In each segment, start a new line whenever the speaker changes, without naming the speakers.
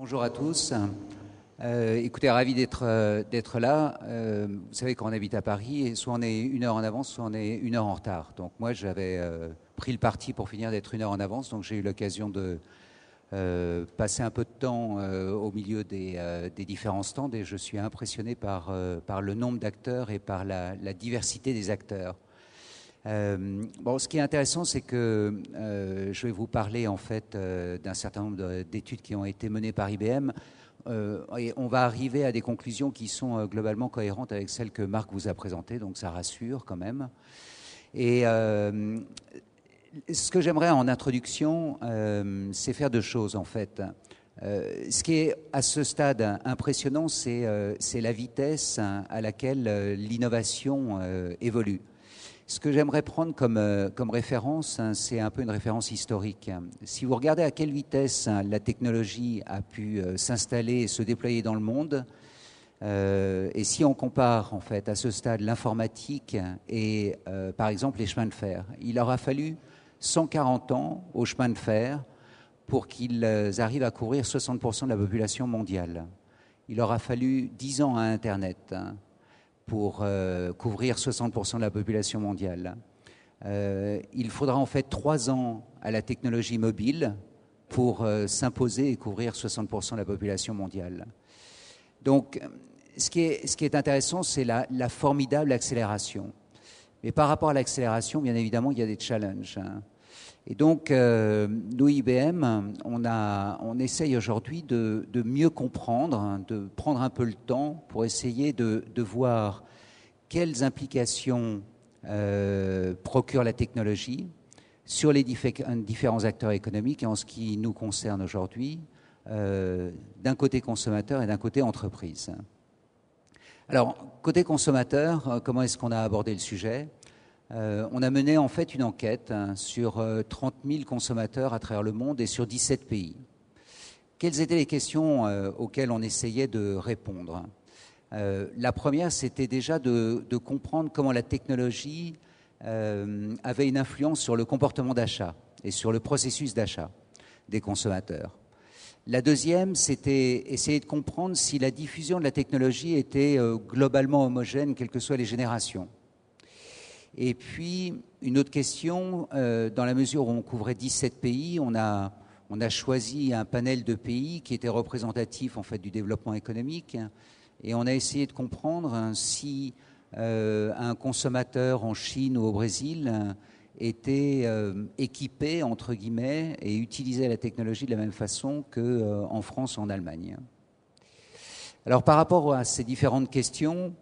Bonjour à tous. Écoutez, ravi d'être là. Vous savez, quand on habite à Paris, soit on est 1 heure en avance, soit on est 1 heure en retard. Donc moi, j'avais pris le parti pour finir d'être 1 heure en avance. Donc j'ai eu l'occasion de passer un peu de temps au milieu des différents stands et je suis impressionné par le nombre d'acteurs et par la diversité des acteurs. Ce qui est intéressant, c'est que je vais vous parler en fait d'un certain nombre d'études qui ont été menées par IBM. Et on va arriver à des conclusions qui sont globalement cohérentes avec celles que Marc vous a présentées, donc ça rassure quand même. Et ce que j'aimerais en introduction, c'est faire deux choses en fait. Ce qui est à ce stade impressionnant, c'est la vitesse à laquelle l'innovation évolue. Ce que j'aimerais prendre comme référence, c'est un peu une référence historique. Si vous regardez à quelle vitesse la technologie a pu s'installer et se déployer dans le monde, et si on compare en fait à ce stade l'informatique et par exemple les chemins de fer, il aura fallu 140 ans aux chemins de fer pour qu'ils arrivent à couvrir 60% de la population mondiale. Il aura fallu 10 ans à Internet pour couvrir 60% de la population mondiale. Il faudra en fait 3 ans à la technologie mobile pour s'imposer et couvrir 60% de la population mondiale. Donc, ce qui est intéressant, c'est la formidable accélération. Mais par rapport à l'accélération, bien évidemment, il y a des challenges. Et donc, nous, IBM, on essaye aujourd'hui de mieux comprendre, de prendre un peu le temps pour essayer de voir quelles implications procure la technologie sur les différents acteurs économiques et en ce qui nous concerne aujourd'hui, d'un côté consommateur et d'un côté entreprise. Alors, côté consommateur, comment est-ce qu'on a abordé le sujet ? On a mené en fait une enquête sur 30 000 consommateurs à travers le monde et sur 17 pays. Quelles étaient les questions auxquelles on essayait de répondre ? La première, c'était déjà de comprendre comment la technologie avait une influence sur le comportement d'achat et sur le processus d'achat des consommateurs. La deuxième, c'était essayer de comprendre si la diffusion de la technologie était globalement homogène, quelles que soient les générations. Et puis, une autre question, dans la mesure où on couvrait 17 pays, on a choisi un panel de pays qui était représentatif en fait, du développement économique et on a essayé de comprendre si un consommateur en Chine ou au Brésil était équipé, entre guillemets, et utilisait la technologie de la même façon qu'en France ou en Allemagne. Alors, par rapport à ces différentes questions,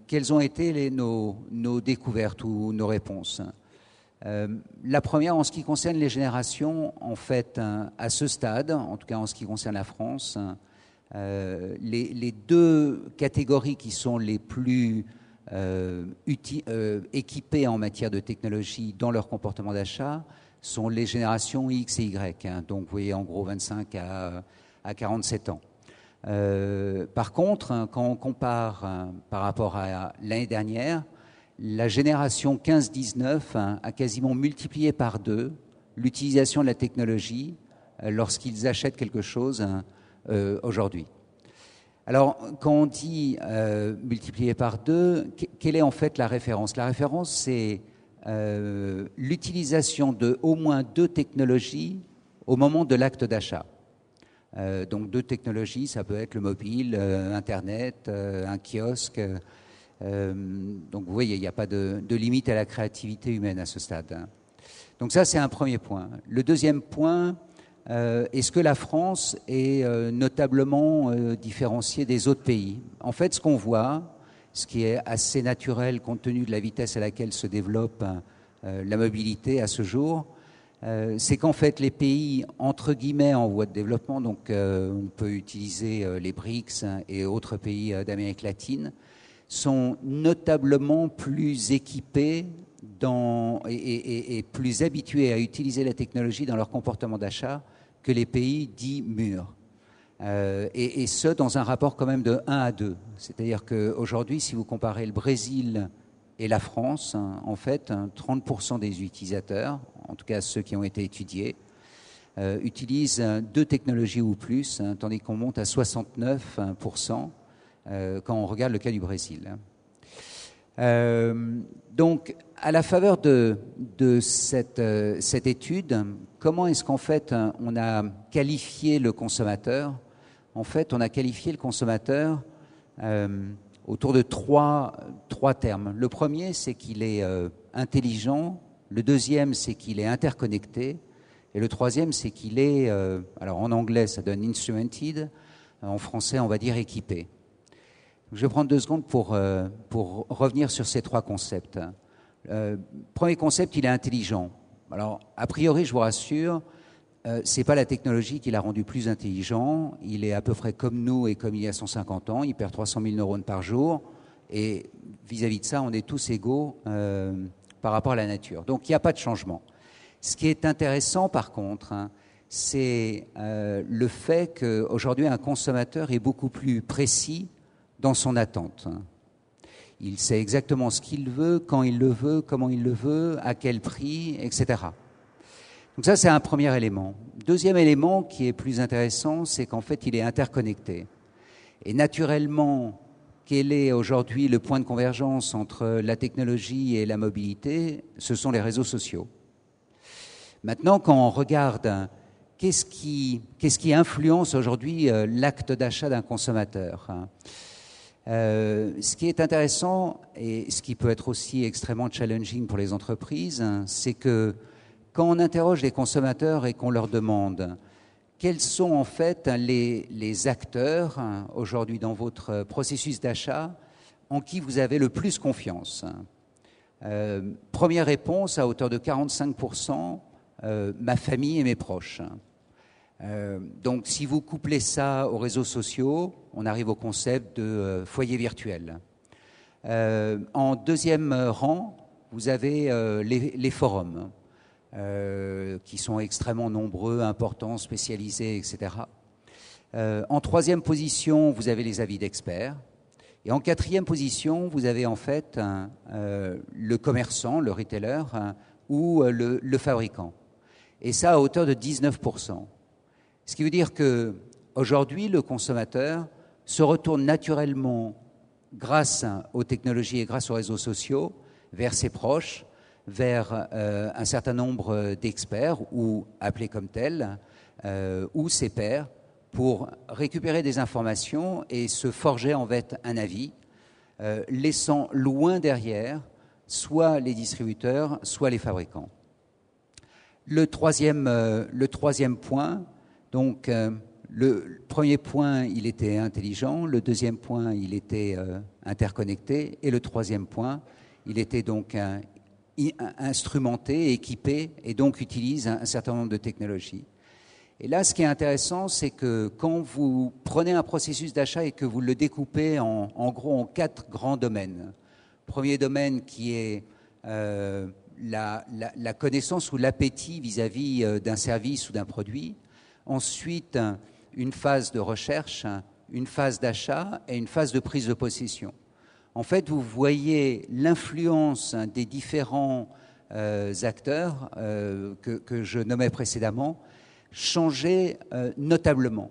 quelles ont été nos découvertes ou nos réponses ? La première, en ce qui concerne les générations, en fait, à ce stade, en tout cas en ce qui concerne la France, les deux catégories qui sont les plus équipées en matière de technologie dans leur comportement d'achat sont les générations X et Y, donc vous voyez en gros 25 à 47 ans. Par contre, quand on compare par rapport à l'année dernière, la génération 15-19 a quasiment multiplié par 2 l'utilisation de la technologie lorsqu'ils achètent quelque chose aujourd'hui. Alors, quand on dit multiplié par 2, quelle est en fait la référence ? La référence, c'est l'utilisation de au moins 2 technologies au moment de l'acte d'achat. Donc 2 technologies, ça peut être le mobile, Internet, un kiosque. Donc vous voyez, il n'y a pas de limite à la créativité humaine à ce stade. Donc ça, c'est un premier point. Le deuxième point, est-ce que la France est notablement différenciée des autres pays ? En fait, ce qu'on voit, ce qui est assez naturel compte tenu de la vitesse à laquelle se développe la mobilité à ce jour, c'est qu'en fait les pays entre guillemets en voie de développement, donc on peut utiliser les BRICS et autres pays d'Amérique latine, sont notablement plus équipés et plus habitués à utiliser la technologie dans leur comportement d'achat que les pays dits mûrs. Et ce, dans un rapport quand même de 1 à 2. C'est-à-dire qu'aujourd'hui, si vous comparez le Brésil et la France, en fait, 30% des utilisateurs, en tout cas ceux qui ont été étudiés, utilisent 2 technologies ou plus, tandis qu'on monte à 69% quand on regarde le cas du Brésil. Donc, à la faveur de cette étude, comment est-ce qu'en fait on a qualifié le consommateur? En fait, on a qualifié le consommateur autour de trois termes. Le premier, c'est qu'il est intelligent. Le deuxième, c'est qu'il est interconnecté. Et le troisième, c'est qu'il est, alors en anglais, ça donne instrumented. En français, on va dire équipé. Je vais prendre 2 secondes pour revenir sur ces 3 concepts. Premier concept, il est intelligent. Alors, a priori, je vous rassure, c'est pas la technologie qui l'a rendu plus intelligent. Il est à peu près comme nous et comme il y a 150 ans. Il perd 300 000 neurones par jour. Et vis-à-vis de ça, on est tous égaux par rapport à la nature. Donc, il n'y a pas de changement. Ce qui est intéressant, par contre, c'est le fait qu'aujourd'hui, un consommateur est beaucoup plus précis dans son attente. Il sait exactement ce qu'il veut, quand il le veut, comment il le veut, à quel prix, etc. Donc ça, c'est un premier élément. Deuxième élément qui est plus intéressant, c'est qu'en fait, il est interconnecté. Et naturellement, quel est aujourd'hui le point de convergence entre la technologie et la mobilité? Ce sont les réseaux sociaux. Maintenant, quand on regarde qu'est-ce qui influence aujourd'hui l'acte d'achat d'un consommateur, ce qui est intéressant et ce qui peut être aussi extrêmement challenging pour les entreprises, c'est que quand on interroge les consommateurs et qu'on leur demande quels sont en fait les acteurs aujourd'hui dans votre processus d'achat en qui vous avez le plus confiance, première réponse à hauteur de 45%, ma famille et mes proches. Donc, si vous couplez ça aux réseaux sociaux, on arrive au concept de foyer virtuel. En deuxième rang, vous avez les forums, qui sont extrêmement nombreux, importants, spécialisés, etc. En troisième position, vous avez les avis d'experts. Et en quatrième position, vous avez en fait le commerçant, le retailer, ou le fabricant. Et ça à hauteur de 19%. Ce qui veut dire qu'aujourd'hui, le consommateur se retourne naturellement, grâce aux technologies et grâce aux réseaux sociaux, vers ses proches, vers un certain nombre d'experts, ou appelés comme tels, ou ses pairs, pour récupérer des informations et se forger en fait un avis, laissant loin derrière soit les distributeurs, soit les fabricants. Le troisième point, donc le premier point, il était intelligent, le deuxième point, il était interconnecté, et le troisième point, il était donc instrumenté, équipé, et donc utilise un certain nombre de technologies. Et là, ce qui est intéressant, c'est que quand vous prenez un processus d'achat et que vous le découpez en gros en 4 grands domaines. Premier domaine qui est la connaissance ou l'appétit vis-à-vis d'un service ou d'un produit. Ensuite, une phase de recherche, une phase d'achat et une phase de prise de possession. En fait, vous voyez l'influence des différents acteurs que je nommais précédemment changer notablement.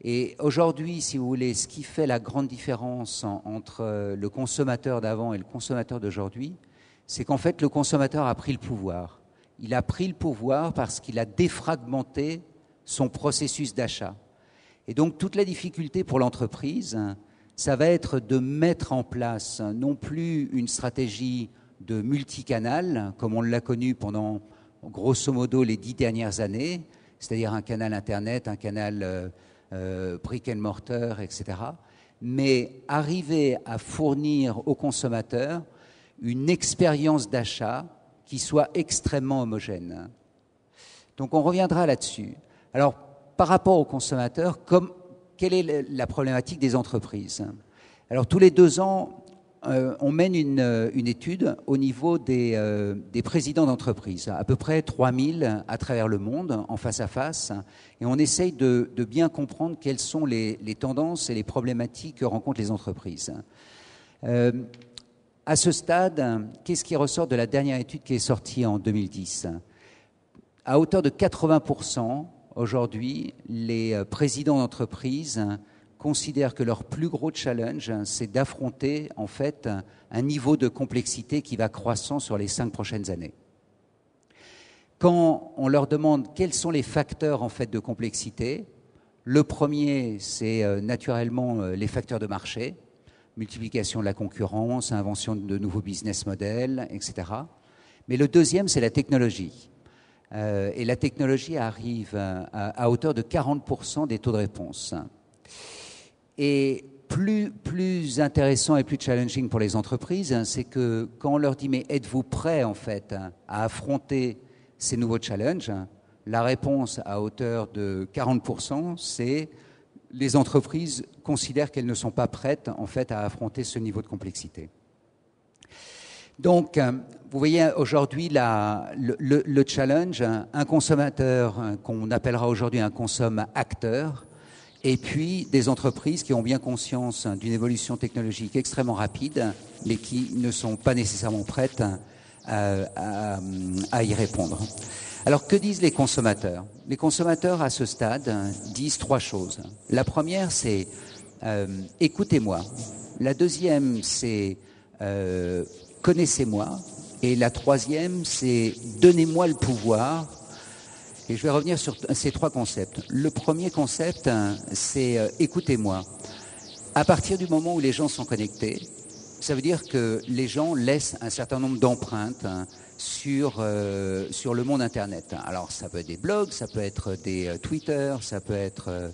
Et aujourd'hui, si vous voulez, ce qui fait la grande différence entre le consommateur d'avant et le consommateur d'aujourd'hui, c'est qu'en fait, le consommateur a pris le pouvoir. Il a pris le pouvoir parce qu'il a défragmenté son processus d'achat. Et donc, toute la difficulté pour l'entreprise, ça va être de mettre en place non plus une stratégie de multicanal, comme on l'a connu pendant, grosso modo, les 10 dernières années, c'est-à-dire un canal Internet, un canal brick and mortar, etc., mais arriver à fournir aux consommateurs une expérience d'achat qui soit extrêmement homogène. Donc on reviendra là-dessus. Alors, par rapport aux consommateurs, quelle est la problématique des entreprises? Alors, tous les 2 ans, on mène une étude au niveau des présidents d'entreprises, à peu près 3000 à travers le monde, en face à face, et on essaye de bien comprendre quelles sont les tendances et les problématiques que rencontrent les entreprises. À ce stade, qu'est-ce qui ressort de la dernière étude qui est sortie en 2010? à hauteur de 80%, aujourd'hui, les présidents d'entreprise considèrent que leur plus gros challenge, c'est d'affronter en fait un niveau de complexité qui va croissant sur les 5 prochaines années. Quand on leur demande quels sont les facteurs en fait de complexité, le premier, c'est naturellement les facteurs de marché, multiplication de la concurrence, invention de nouveaux business models, etc. Mais le deuxième, c'est la technologie. Et la technologie arrive à hauteur de 40% des taux de réponse. Et plus intéressant et plus challenging pour les entreprises, c'est que quand on leur dit « mais êtes-vous prêts en fait à affronter ces nouveaux challenges ?» La réponse à hauteur de 40%, c'est les entreprises considèrent qu'elles ne sont pas prêtes en fait à affronter ce niveau de complexité. Donc, vous voyez aujourd'hui le challenge, un consommateur qu'on appellera aujourd'hui un consomme-acteur, et puis des entreprises qui ont bien conscience d'une évolution technologique extrêmement rapide, mais qui ne sont pas nécessairement prêtes à y répondre. Alors, que disent les consommateurs ? Les consommateurs, à ce stade, disent 3 choses. La première, c'est écoutez-moi. La deuxième, c'est connaissez-moi. Et la troisième, c'est donnez-moi le pouvoir. Et je vais revenir sur ces 3 concepts. Le premier concept, c'est écoutez-moi. À partir du moment où les gens sont connectés, ça veut dire que les gens laissent un certain nombre d'empreintes sur le monde Internet. Alors, ça peut être des blogs, ça peut être des Twitter, ça peut être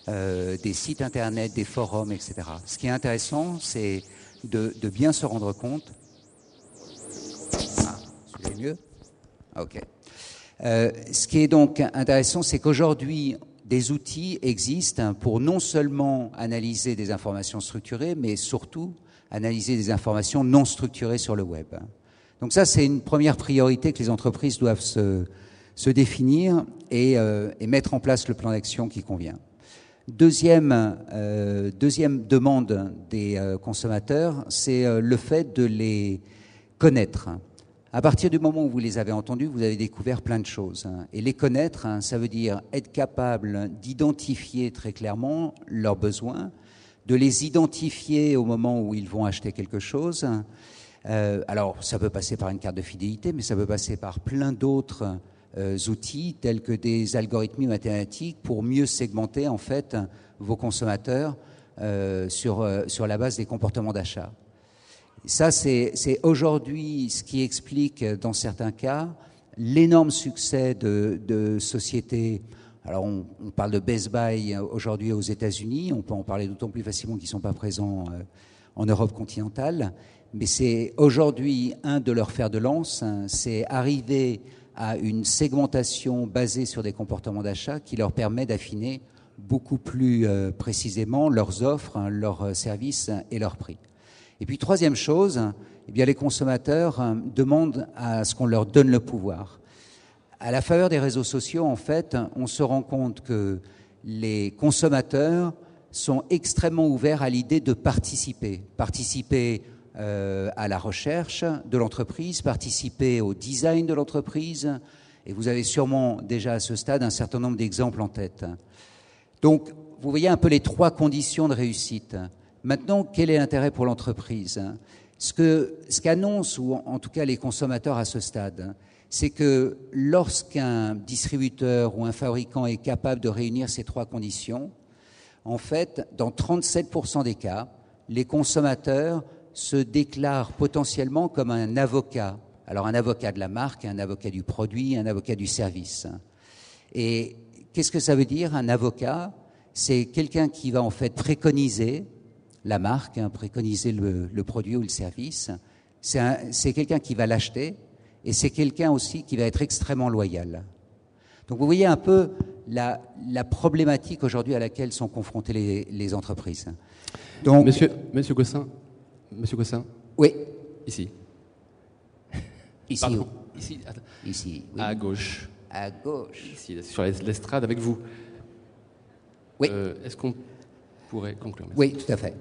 des sites Internet, des forums, etc. Ce qui est intéressant, c'est de bien se rendre compte. Ah, c'est mieux ? Ok. Ce qui est donc intéressant, c'est qu'aujourd'hui, des outils existent pour non seulement analyser des informations structurées, mais surtout analyser des informations non structurées sur le web. Donc ça, c'est une première priorité que les entreprises doivent se définir et mettre en place le plan d'action qui convient. Deuxième demande des consommateurs, c'est le fait de les connaître. À partir du moment où vous les avez entendus, vous avez découvert plein de choses. Et les connaître, ça veut dire être capable d'identifier très clairement leurs besoins, de les identifier au moment où ils vont acheter quelque chose. Alors, ça peut passer par une carte de fidélité, mais ça peut passer par plein d'autres outils, tels que des algorithmes mathématiques pour mieux segmenter, en fait, vos consommateurs sur la base des comportements d'achat. Ça, c'est aujourd'hui ce qui explique, dans certains cas, l'énorme succès de sociétés. Alors, on parle de Best Buy aujourd'hui aux États-Unis. On peut en parler d'autant plus facilement qu'ils ne sont pas présents en Europe continentale. Mais c'est aujourd'hui un de leurs fers de lance. C'est arriver à une segmentation basée sur des comportements d'achat qui leur permet d'affiner beaucoup plus précisément leurs offres, leurs services et leurs prix. Et puis, troisième chose, eh bien, les consommateurs demandent à ce qu'on leur donne le pouvoir. À la faveur des réseaux sociaux, en fait, on se rend compte que les consommateurs sont extrêmement ouverts à l'idée de participer à la recherche de l'entreprise, participer au design de l'entreprise. Et vous avez sûrement déjà à ce stade un certain nombre d'exemples en tête. Donc, vous voyez un peu les 3 conditions de réussite. Maintenant, quel est l'intérêt pour l'entreprise ? Ce qu'annoncent, ou en tout cas les consommateurs à ce stade, c'est que lorsqu'un distributeur ou un fabricant est capable de réunir ces 3 conditions, en fait, dans 37% des cas, les consommateurs se déclarent potentiellement comme un avocat. Alors, un avocat de la marque, un avocat du produit, un avocat du service. Et qu'est-ce que ça veut dire, un avocat ? C'est quelqu'un qui va en fait préconiser la marque, préconiser le produit ou le service. C'est quelqu'un qui va l'acheter et c'est quelqu'un aussi qui va être extrêmement loyal. Donc vous voyez un peu la problématique aujourd'hui à laquelle sont confrontées les entreprises. Donc,
Monsieur Gossin.
Oui.
Ici.
Ici.
Pardon. Ici.
Ici. Oui.
À gauche.
À gauche.
Ici, sur l'estrade avec vous.
Oui.
Est-ce qu'on pourrait conclure ? Merci.
Oui, tout à fait.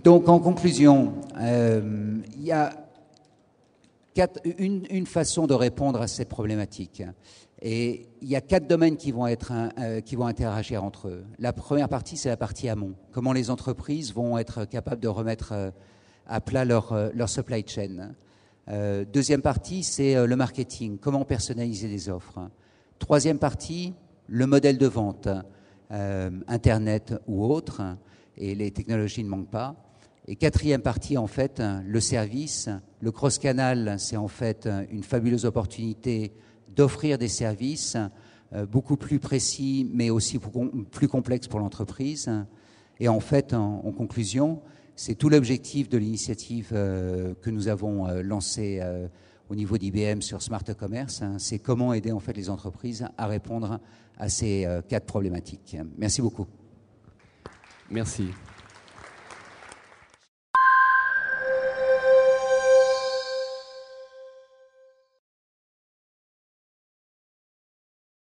Donc, en conclusion, il y a une façon de répondre à cette problématique. Et il y a 4 domaines qui vont interagir entre eux. La première partie, c'est la partie amont. Comment les entreprises vont être capables de remettre à plat leur supply chain. Deuxième partie, c'est le marketing. Comment personnaliser les offres. Troisième partie, le modèle de vente, Internet ou autre. Et les technologies ne manquent pas. Et quatrième partie, en fait, le service. Le cross-canal, c'est en fait une fabuleuse opportunité d'offrir des services beaucoup plus précis, mais aussi plus complexes pour l'entreprise. Et en fait, en conclusion, c'est tout l'objectif de l'initiative que nous avons lancée au niveau d'IBM sur Smart Commerce. C'est comment aider en fait les entreprises à répondre à ces 4 problématiques. Merci beaucoup.
Merci.